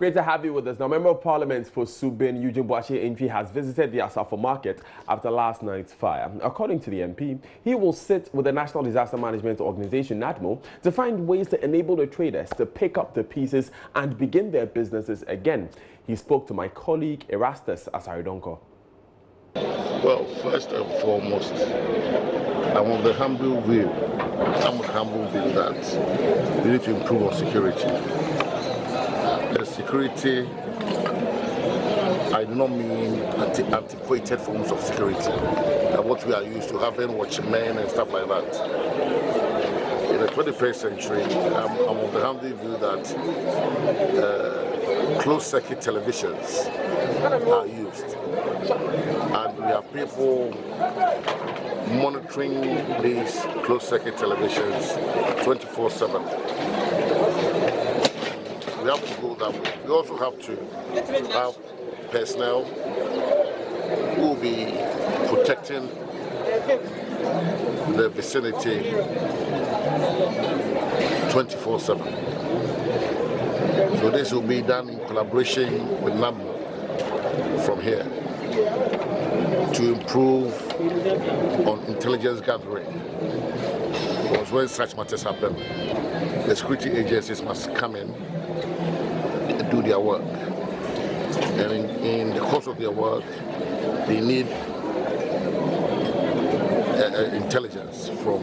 Great to have you with us. Now, Member of Parliament for Subin, Eugene Boakye Entry, has visited the Asafo Market after last night's fire. According to the MP, he will sit with the National Disaster Management Organization, NADMO, to find ways to enable the traders to pick up the pieces and begin their businesses again. He spoke to my colleague Erastus Asaridonko. Well, first and foremost, I'm of the humble view that we need to improve our security. The security, I do not mean antiquated forms of security, what we are used to having, watchmen and stuff like that. In the 21st century, I'm of the humble view that closed-circuit televisions are used. And we have people monitoring these closed-circuit televisions 24/7. We have to go that way. We also have to have personnel who will be protecting the vicinity 24/7. So this will be done in collaboration with NADMO from here to improve on intelligence gathering. Because when such matters happen, the security agencies must come in and do their work. And in the course of their work, they need intelligence from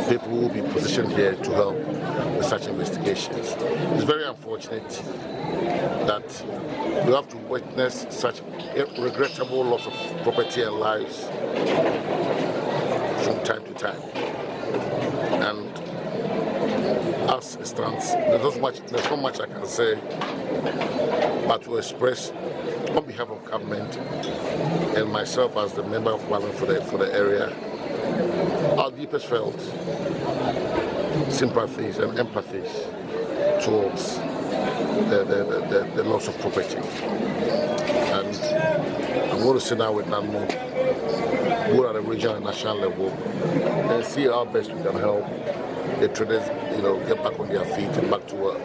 people who will be positioned here to help with such investigations. It's very unfortunate that we have to witness such regrettable loss of property and lives from time to time. And as it stands, there's not much I can say but to express on behalf of government and myself as the Member of Parliament for the area our deepest felt sympathies and empathies towards the loss of property. And I'm going to sit down with NADMO, both at the regional and national level, and see how best we can help the traders, get back on their feet and back to work.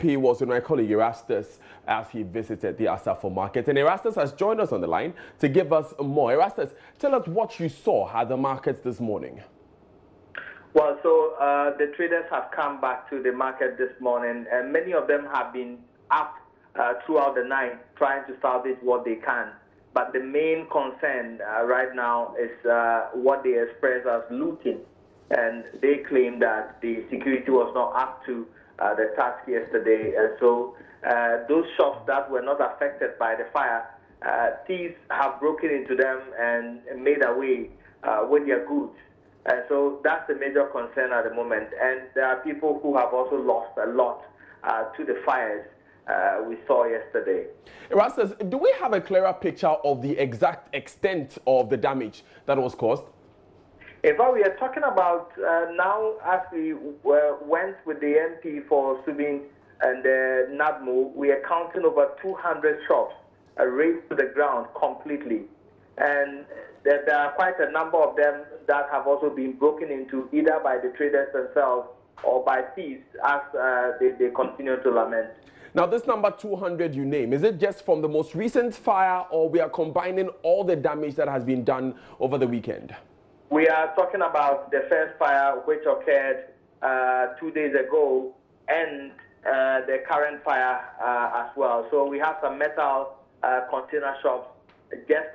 He was with my colleague Erastus as he visited the Asafo Market. And Erastus has joined us on the line to give us more. Erastus, tell us what you saw at the markets this morning. Well, so the traders have come back to the market this morning, and many of them have been up throughout the night trying to salvage what they can. But the main concern right now is what they express as looting. And they claim that the security was not up to the task yesterday. So those shops that were not affected by the fire, thieves have broken into them and made away with their goods. So that's the major concern at the moment. And there are people who have also lost a lot to the fires we saw yesterday. Erastus, do we have a clearer picture of the exact extent of the damage that was caused? In fact, we are talking about now, as we went with the MP for Subin and NADMO, we are counting over 200 shops razed to the ground completely. And there are quite a number of them that have also been broken into either by the traders themselves or by thieves as they continue to lament. Now, this number 200 you name, is it just from the most recent fire, or we are combining all the damage that has been done over the weekend? We are talking about the first fire which occurred 2 days ago and the current fire as well. So we have some metal container shops just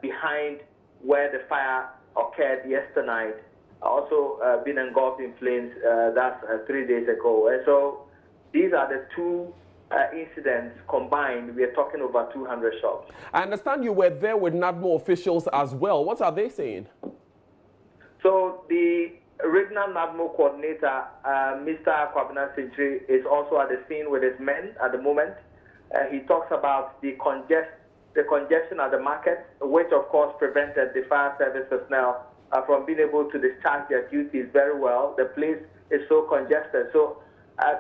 behind where the fire occurred yesterday, also been engulfed in flames. That's 3 days ago. And so these are the two incidents combined. We are talking over 200 shops. I understand you were there with NADMO officials as well. What are they saying? So the regional NADMO coordinator, Mr. Kwabena Sintri, is also at the scene with his men at the moment. He talks about the congestion at the market, which of course prevented the fire service personnel from being able to discharge their duties very well. The place is so congested. So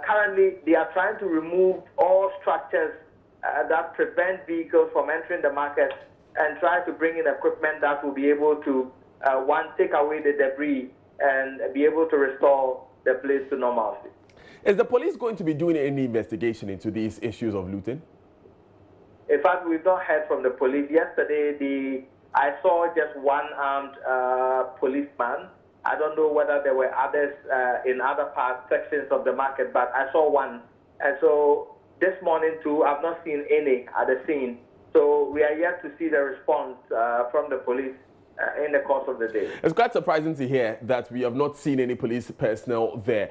currently they are trying to remove all structures that prevent vehicles from entering the market and try to bring in equipment that will be able to take away the debris and be able to restore the place to normalcy. Is the police going to be doing any investigation into these issues of looting? In fact, we've not heard from the police. Yesterday, I saw just one armed policeman. I don't know whether there were others in other sections of the market, but I saw one. And so this morning too, I've not seen any at the scene. So we are yet to see the response from the police in the course of the day. It's quite surprising to hear that we have not seen any police personnel there.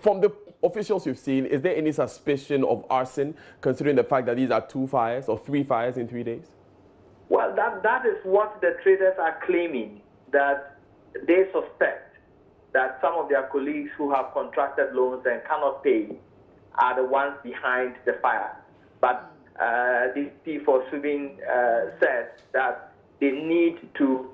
From the officials you've seen, is there any suspicion of arson, considering the fact that these are 2 fires or 3 fires in 3 days? Well, that is what the traders are claiming, that they suspect that some of their colleagues who have contracted loans and cannot pay are the ones behind the fire. But the chief for Subin said that they need to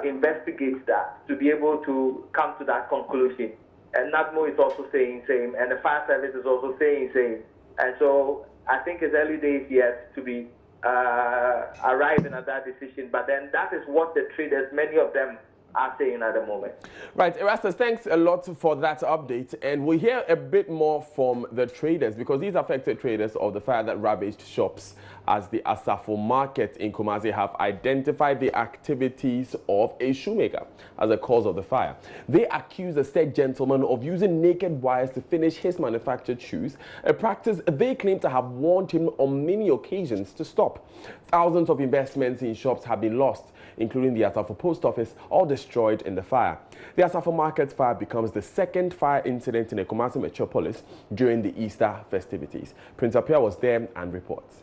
investigate that to be able to come to that conclusion. And NADMO is also saying same, and the fire service is also saying same. And so I think it's early days yet to be arriving at that decision. But then that is what the traders, many of them, are saying at the moment. Right, Erastus, thanks a lot for that update. And we'll hear a bit more from the traders, because these affected traders of the fire that ravaged shops as the Asafo Market in Kumasi have identified the activities of a shoemaker as a cause of the fire. They accuse the said gentleman of using naked wires to finish his manufactured shoes, a practice they claim to have warned him on many occasions to stop. Thousands of investments in shops have been lost, including the Asafo post office, all destroyed in the fire. The Asafo Market fire becomes the second fire incident in the Kumasi metropolis during the Easter festivities. Prince Apia was there and reports.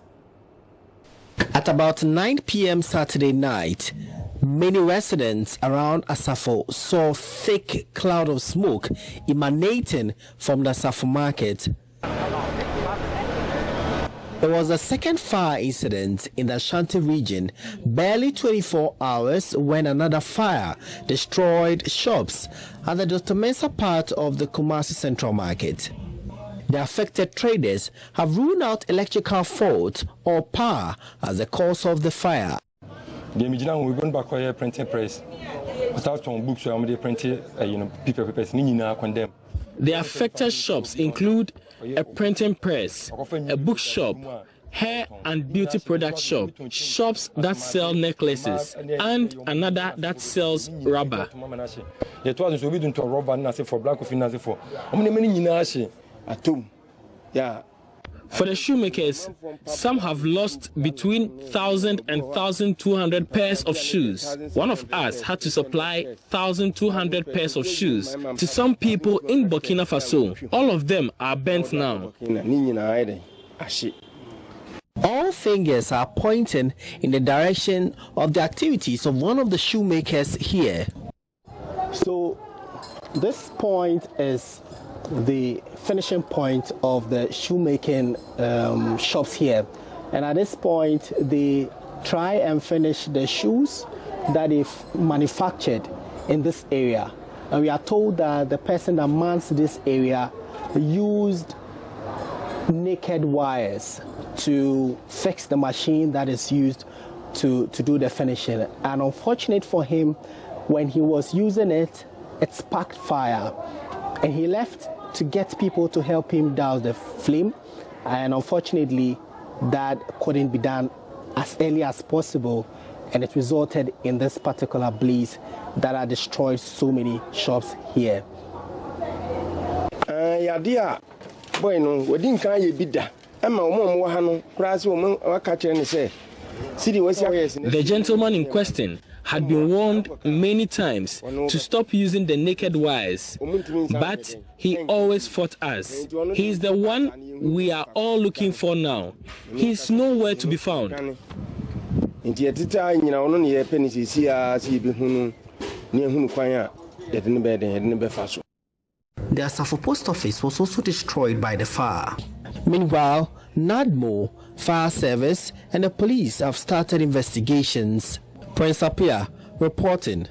At about 9 p.m. Saturday night, many residents around Asafo saw a thick cloud of smoke emanating from the Asafo Market. There was a second fire incident in the Ashanti region barely 24 hours when another fire destroyed shops at the Dr. Mensah part of the Kumasi Central Market. The affected traders have ruled out electrical fault or power as the cause of the fire. We're going back to the printing press. Without some books, we printed, papers. The affected shops include a printing press, a bookshop, hair and beauty product shop, shops that sell necklaces, and another that sells rubber. For the shoemakers, some have lost between 1,000 and 1,200 pairs of shoes. One of us had to supply 1,200 pairs of shoes to some people in Burkina Faso. All of them are bent now. All fingers are pointing in the direction of the activities of one of the shoemakers here. So this point is the finishing point of the shoemaking shops here, and at this point they try and finish the shoes that they've manufactured in this area, and we are told that the person that mans this area used naked wires to fix the machine that is used to do the finishing, and unfortunate for him, when he was using it, it sparked fire, and he left to get people to help him douse the flame, and unfortunately that couldn't be done as early as possible, and it resulted in this particular blaze that had destroyed so many shops here. The gentleman in question had been warned many times to stop using the naked wires, but he always fought us. He is the one we are all looking for now. He is nowhere to be found. The Asafo post office was also destroyed by the fire. Meanwhile, NADMO, fire service and the police have started investigations. Prince Apia reporting.